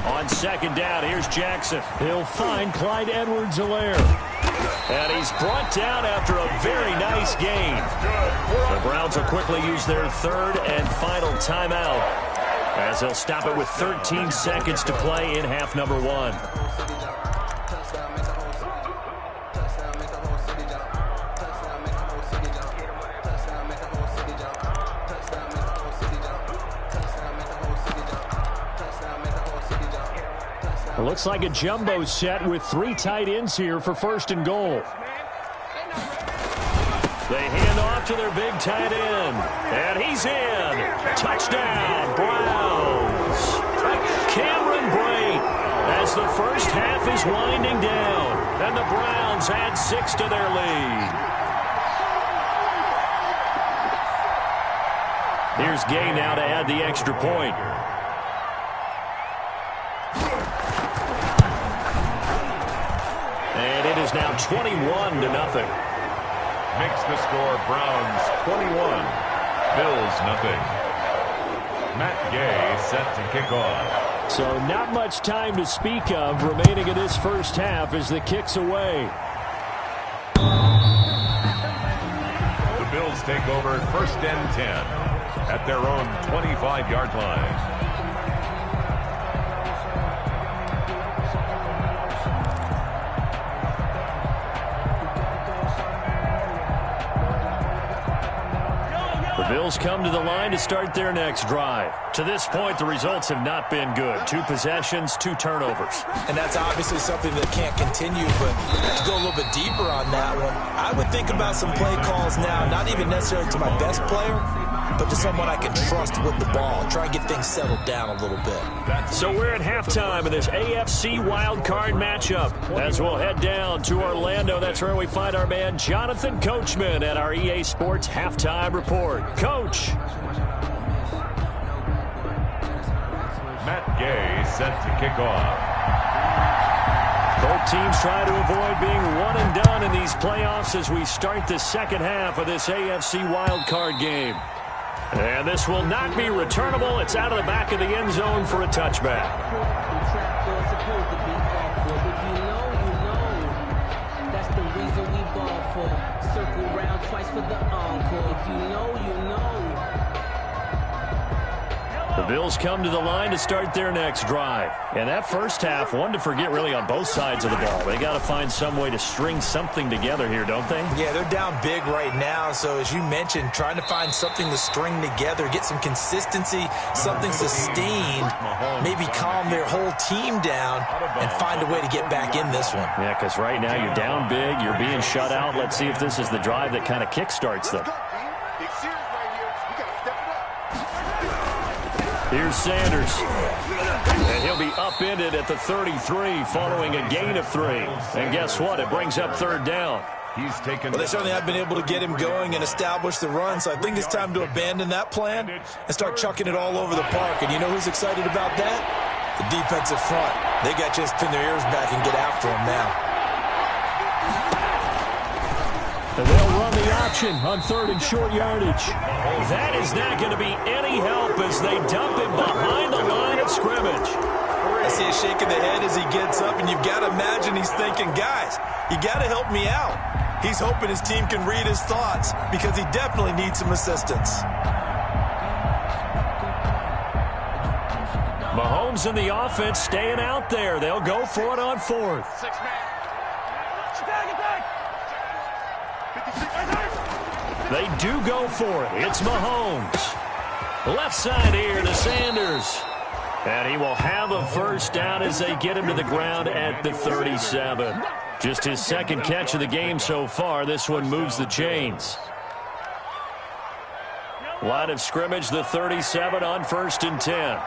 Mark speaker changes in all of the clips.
Speaker 1: On second down, here's Jackson. He'll find Clyde Edwards-Helaire. And he's brought down after a very nice gain. The Browns will quickly use their third and final timeout, as they'll stop it with 13 seconds to play in half number one. It looks like a jumbo set with 3 tight ends here for first and goal. They hand off to their big tight end. And he's in. Touchdown, Browns. Cameron Brate, as the first half is winding down. And the Browns add 6 to their lead. Here's Gay now to add the extra point. And it is now 21-0.
Speaker 2: Makes the score Browns 21, Bills nothing. Matt Gay set to kick off.
Speaker 1: So not much time to speak of remaining in this first half as the kick's away.
Speaker 2: The Bills take over first and 10 at their own 25-yard line.
Speaker 1: The Bills come to the line to start their next drive. To this point, the results have not been good. 2 possessions, 2 turnovers.
Speaker 3: And that's obviously something that can't continue, but to go a little bit deeper on that one, I would think about some play calls now, not even necessarily to my best player, but to someone I can trust with the ball. Try and get things settled down a little bit.
Speaker 1: So we're at halftime of this AFC wildcard matchup. As we'll head down to Orlando, that's where we find our man Jonathan Coachman at our EA Sports Halftime Report. Coach.
Speaker 2: Matt Gay set to kick off.
Speaker 1: Both teams try to avoid being one and done in these playoffs as we start the second half of this AFC wildcard game. And this will not be returnable. It's out of the back of the end zone for a touchback.
Speaker 4: That's the reason we ball for. Circle round twice for the encore. If you know, you know.
Speaker 1: The Bills come to the line to start their next drive. And that first half, one to forget really on both sides of the ball. They got to find some way to string something together here, don't they?
Speaker 3: Yeah, they're down big right now. So as you mentioned, trying to find something to string together, get some consistency, something sustained, maybe calm their whole team down and find a way to get back in this one.
Speaker 1: Yeah, because right now you're down big, you're being shut out. Let's see if this is the drive that kind of kickstarts them. Here's Sanders. And he'll be upended at the 33 following a gain of 3. And guess what? It brings up third down.
Speaker 2: He's taken.
Speaker 3: Well, they certainly have been able to get him going and establish the run, so I think it's time to abandon that plan and start chucking it all over the park. And you know who's excited about that? The defensive front. They got to just pin their ears back and get after him now.
Speaker 1: And they'll run the option on third and short yardage. That is not going to be any help as they dump him behind the line of scrimmage.
Speaker 3: I see him shaking the head as he gets up, and you've got to imagine he's thinking, guys, you got to help me out. He's hoping his team can read his thoughts because he definitely needs some assistance.
Speaker 1: Mahomes and the offense staying out there. They'll go for it on fourth. They do go for it. It's Mahomes. Left side here to Sanders. And he will have a first down as they get him to the ground at the 37. Just his second catch of the game so far. This one moves the chains. Line of scrimmage, the 37 on first and 10.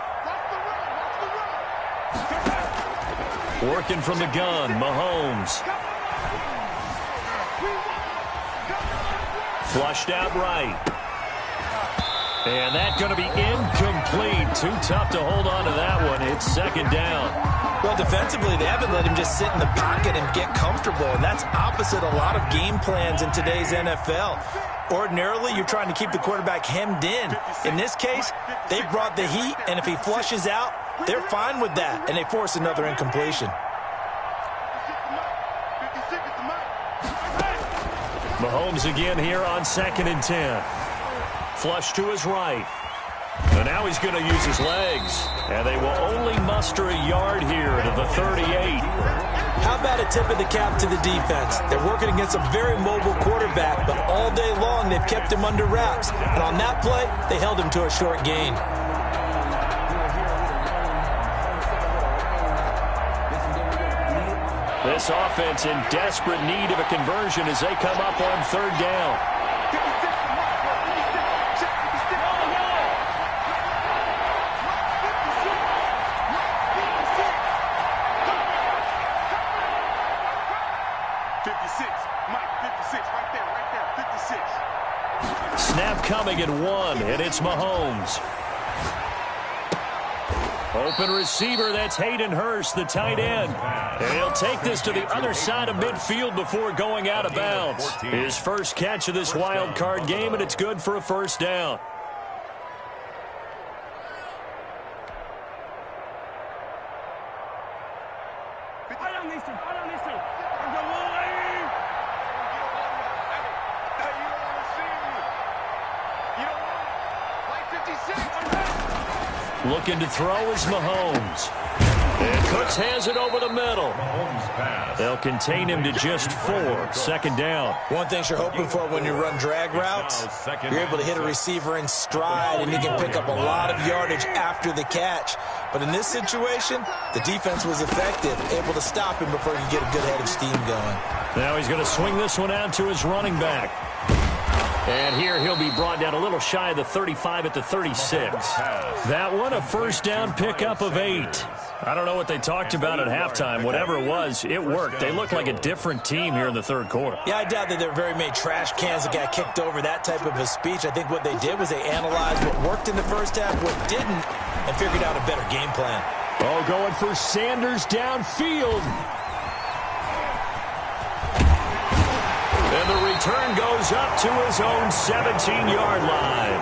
Speaker 1: Working from the gun, Mahomes. Flushed out right. And that's going to be incomplete. Too tough to hold on to that one. It's second down.
Speaker 3: Well, defensively, they haven't let him just sit in the pocket and get comfortable, and that's opposite a lot of game plans in today's NFL. Ordinarily, you're trying to keep the quarterback hemmed in. In this case, they brought the heat, and if he flushes out, they're fine with that, and they force another incompletion.
Speaker 1: Mahomes again here on 2nd and 10. Flush to his right. And now he's going to use his legs. And they will only muster a yard here to the 38.
Speaker 3: How about a tip of the cap to the defense? They're working against a very mobile quarterback, but all day long they've kept him under wraps. And on that play, they held him to a short gain.
Speaker 1: This offense in desperate need of a conversion as they come up on 3rd down. Snap coming at 1, and it's Mahomes. Open receiver, that's Hayden Hurst, the tight end. And he'll take this to the other side of midfield before going out of bounds. His first catch of this wild card game, and it's good for a first down. Looking to throw is Mahomes. And Cooks has it over the middle. They'll contain him to just 4. 2nd down.
Speaker 3: One thing you're hoping for when you run drag routes, you're able to hit a receiver in stride, and he can pick up a lot of yardage after the catch. But in this situation, the defense was effective, able to stop him before he could get a good head of steam going.
Speaker 1: Now he's going to swing this one out to his running back. And here he'll be brought down a little shy of the 35 at the 36. That one, a first down pickup of 8. I don't know what they talked about at halftime. Whatever it was, it worked. They looked like a different team here in the 3rd quarter.
Speaker 3: Yeah, I doubt that there were very many trash cans that got kicked over, that type of a speech. I think what they did was they analyzed what worked in the first half, what didn't, and figured out a better game plan.
Speaker 1: Oh, going for Sanders downfield. And the return goes up to his own 17-yard line.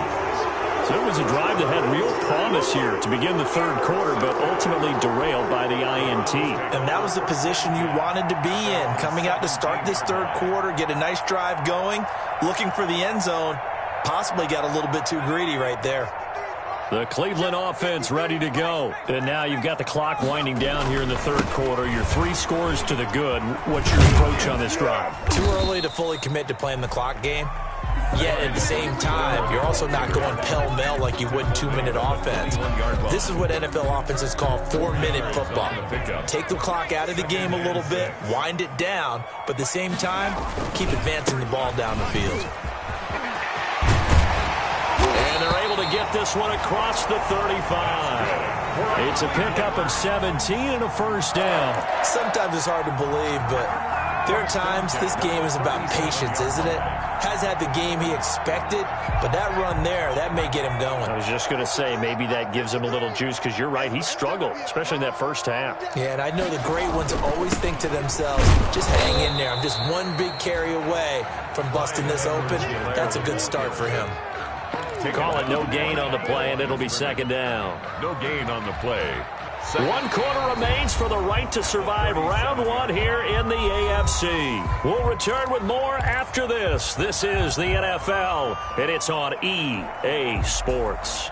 Speaker 1: So it was a drive that had real promise here to begin the 3rd quarter, but ultimately derailed by the INT.
Speaker 3: And that was the position you wanted to be in. Coming out to start this 3rd quarter, get a nice drive going, looking for the end zone, possibly got a little bit too greedy right there.
Speaker 1: The Cleveland offense ready to go. And now you've got the clock winding down here in the 3rd quarter. Your 3 scores to the good. What's your approach on this drive?
Speaker 3: Too early to fully commit to playing the clock game. Yet at the same time, you're also not going pell-mell like you would 2-minute offense. This is what NFL offenses call 4-minute football. Take the clock out of the game a little bit, wind it down, but at the same time, keep advancing the ball down the field.
Speaker 1: And they're able to get this one across the 35. It's a pickup of 17 and a first down.
Speaker 3: Sometimes it's hard to believe, but there are times this game is about patience, isn't it? Has had the game he expected, but that run there, that may get him going.
Speaker 1: I was just going to say, maybe that gives him a little juice, because you're right, he struggled, especially in that first half.
Speaker 3: Yeah, and I know the great ones always think to themselves, just hang in there. I'm just one big carry away from busting this open. That's a good start for him.
Speaker 1: Call it no gain on the play, and it'll be 2nd down.
Speaker 2: No gain on the play.
Speaker 1: 1 quarter remains for the right to survive round 1 here in the AFC. We'll return with more after this. This is the NFL, and it's on EA Sports.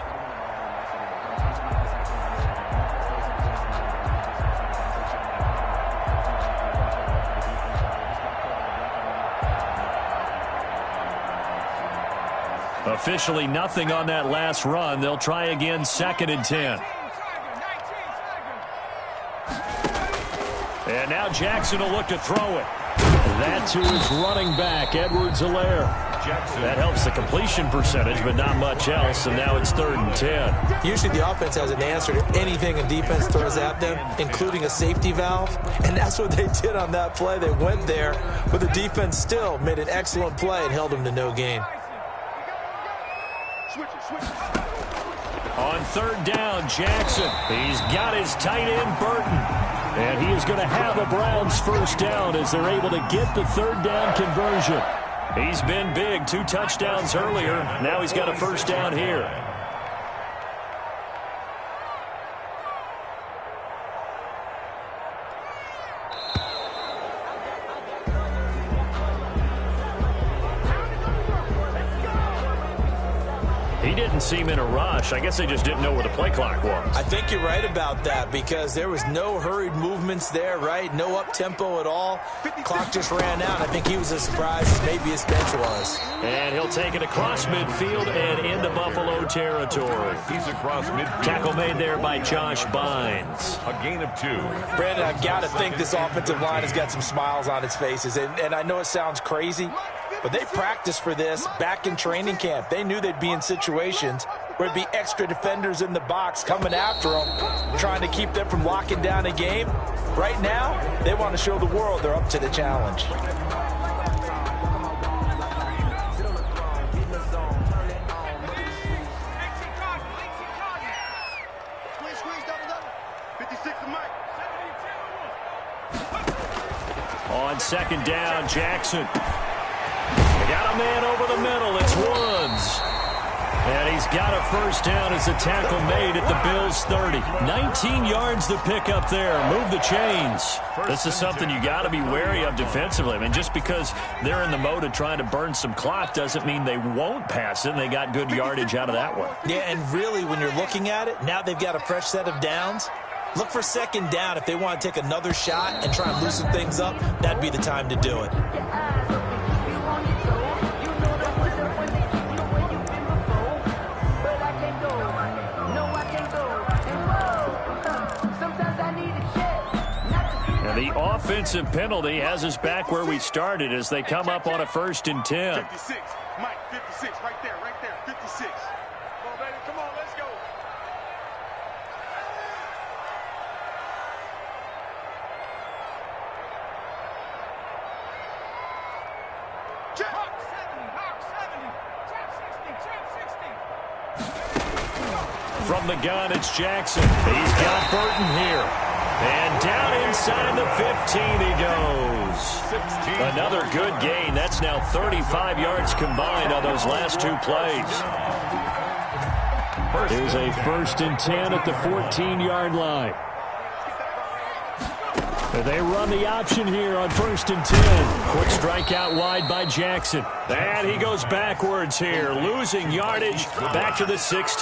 Speaker 1: Officially nothing on that last run. They'll try again 2nd and 10. And now Jackson will look to throw it. That to his running back, Edwards-Helaire. That helps the completion percentage, but not much else, and now it's 3rd and 10.
Speaker 3: Usually the offense has an answer to anything a defense throws at them, including a safety valve, and that's what they did on that play. They went there, but the defense still made an excellent play and held them to no gain.
Speaker 5: Switch it.
Speaker 1: On third down, Jackson. He's got his tight end, Burton. And he is going to have a Browns first down as they're able to get the third down conversion. He's been big, 2 touchdowns earlier. Now he's got a first down here. He didn't seem in a rush. I guess they just didn't know where the play clock was.
Speaker 3: I think you're right about that because there was no hurried movements there, right? No up-tempo at all. Clock just ran out. I think he was as surprised as maybe his bench was.
Speaker 1: And he'll take it across midfield and into Buffalo territory.
Speaker 2: He's across midfield.
Speaker 1: Tackle made there by Josh Bynes.
Speaker 2: A gain of 2.
Speaker 3: Brandon, I've got to think this offensive line has got some smiles on its faces. And I know it sounds crazy, but they practiced for this back in training camp. They knew they'd be in situations where it'd be extra defenders in the box coming after them, trying to keep them from locking down a game. Right now, they want to show the world they're up to the challenge.
Speaker 1: On second down, Jackson. They got a man over the middle. It's Woods. And he's got a first down as the tackle made at the Bills' 30. 19 yards to pick up there. Move the chains. This is something you got to be wary of defensively. I mean, just because they're in the mode of trying to burn some clock doesn't mean they won't pass it, and they got good yardage out of that one.
Speaker 3: Yeah, and really, when you're looking at it, now they've got a fresh set of downs. Look for second down. If they want to take another shot and try and loosen things up, that'd be the time to do it.
Speaker 1: And the offensive penalty has us back where we started as they come up on a 1st and 10.
Speaker 5: 56, Mike, 56, right there, 56. Come on, baby, come on, let's go.
Speaker 1: From the gun, it's Jackson. He's got Burton here. And down inside the 15 he goes. Another good gain. That's now 35 yards combined on those last 2 plays. Here's a 1st and 10 at the 14-yard line. They run the option here on 1st and 10. Quick strike out wide by Jackson. And he goes backwards here, losing yardage back to the 16.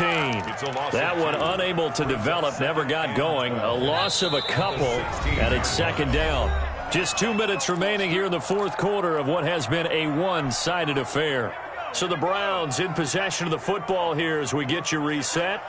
Speaker 1: That one unable to develop, never got going. A loss of a couple, and it's 2nd down. Just 2 minutes remaining here in the 4th quarter of what has been a one-sided affair. So the Browns in possession of the football here as we get you reset.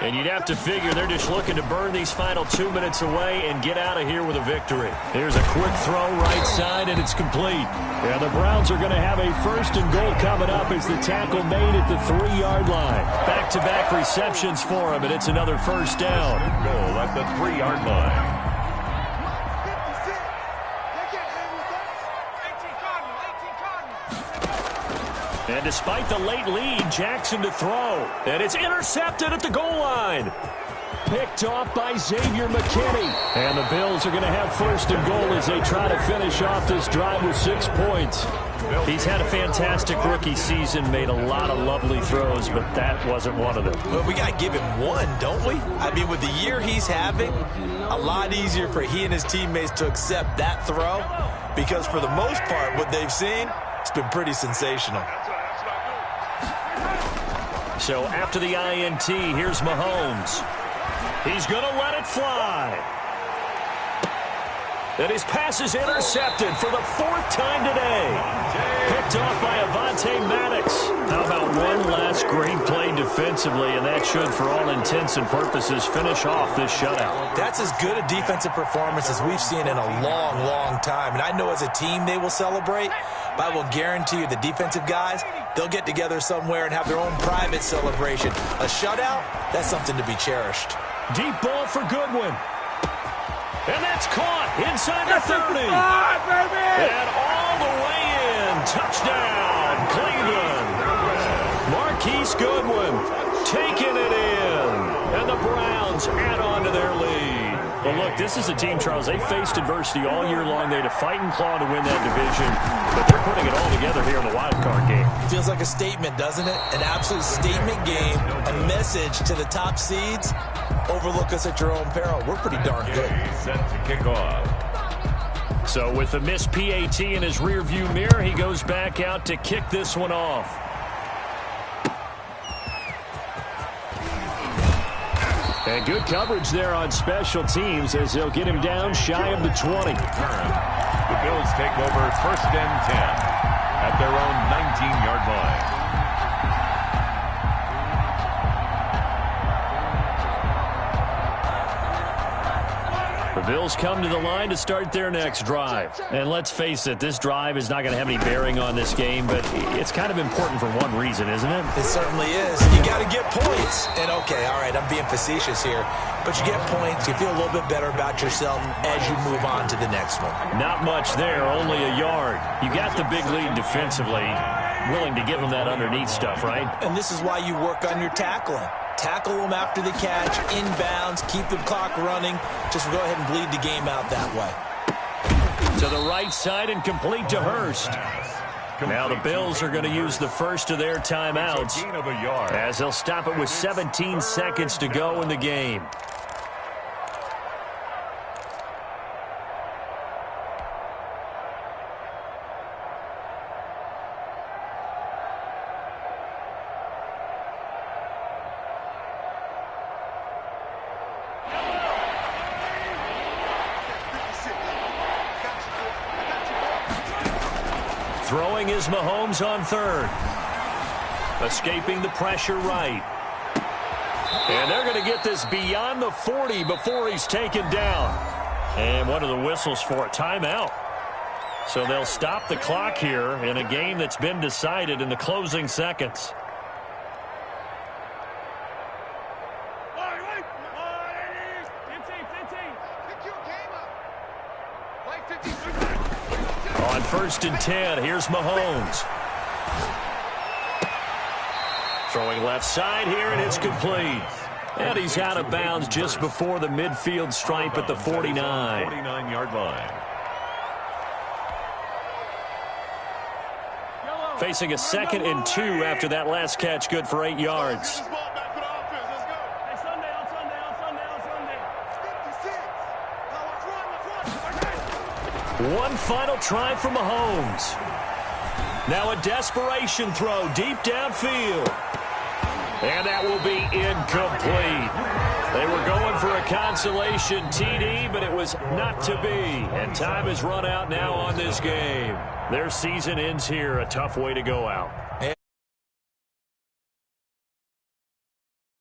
Speaker 1: And you'd have to figure they're just looking to burn these final 2 minutes away and get out of here with a victory. Here's a quick throw right side, and it's complete. Yeah, the Browns are going to have a 1st and goal coming up as the tackle made at the 3-yard line. Back-to-back receptions for him, and it's another 1st down.
Speaker 2: Goal at the 3-yard line.
Speaker 1: And despite the late lead, Jackson to throw. And it's intercepted at the goal line. Picked off by Xavier McKinney. And the Bills are going to have 1st and goal as they try to finish off this drive with 6 points. He's had a fantastic rookie season, made a lot of lovely throws, but that wasn't one of them.
Speaker 3: Well, we got to give him one, don't we? I mean, with the year he's having, a lot easier for he and his teammates to accept that throw because for the most part, what they've seen, it's been pretty sensational.
Speaker 1: So after the INT, here's Mahomes. He's going to let it fly. And his pass is intercepted for the 4th time today. Picked off by Avonte Maddox. How about one last great play defensively, and that should, for all intents and purposes, finish off this shutout.
Speaker 3: That's as good a defensive performance as we've seen in a long, long time. And I know as a team they will celebrate, but I will guarantee you the defensive guys, they'll get together somewhere and have their own private celebration. A shutout, that's something to be cherished.
Speaker 1: Deep ball for Goodwin. And that's caught inside the 30. And all the way in. Touchdown, Cleveland. Marquise Goodwin. taking it in. And the Browns add on to their lead. Well, look, this is a team, Charles, they faced adversity all year long. They had to fight and claw to win that division, but they're putting it all together here in the wild card game.
Speaker 3: Feels like a statement, doesn't it? An absolute statement game, a message to the top seeds. Overlook us at your own peril. We're pretty darn good.
Speaker 2: Set to kick off.
Speaker 1: So with the missed PAT in his rearview mirror, he goes back out to kick this one off. And good coverage there on special teams as they'll get him down shy of the 20.
Speaker 2: The Bills take over 1st and 10 at their own 19-yard line.
Speaker 1: The Bills come to the line to start their next drive. And let's face it, this drive is not going to have any bearing on this game, but it's kind of important for one reason, isn't it?
Speaker 3: It certainly is. You got to get points. And, okay, all right, I'm being facetious here, but you get points, you feel a little bit better about yourself as you move on to the next one.
Speaker 1: Not much there, only a yard. You got the big lead defensively, willing to give them that underneath stuff, right?
Speaker 3: And this is why you work on your tackling. Tackle them after the catch, inbounds, keep the clock running. Just go ahead and bleed the game out that way.
Speaker 1: To the right side and complete to Hurst. Now the Bills are going to use the first of their timeouts as they'll stop it with 17 seconds to go in the game. Throwing is Mahomes on 3rd. Escaping the pressure right. And they're going to get this beyond the 40 before he's taken down. And what are the whistles for? A timeout. So they'll stop the clock here in a game that's been decided in the closing seconds. On 1st and 10, here's Mahomes. Throwing left side here, and it's complete. And he's out of bounds just before the midfield stripe at the 49.
Speaker 2: 49-yard line.
Speaker 1: Facing a 2nd and 2 after that last catch, good for 8 yards. One final try for Mahomes. Now a desperation throw deep downfield. And that will be incomplete. They were going for a consolation TD, but it was not to be. And time has run out now on this game. Their season ends here. A tough way to go out.
Speaker 3: Yeah,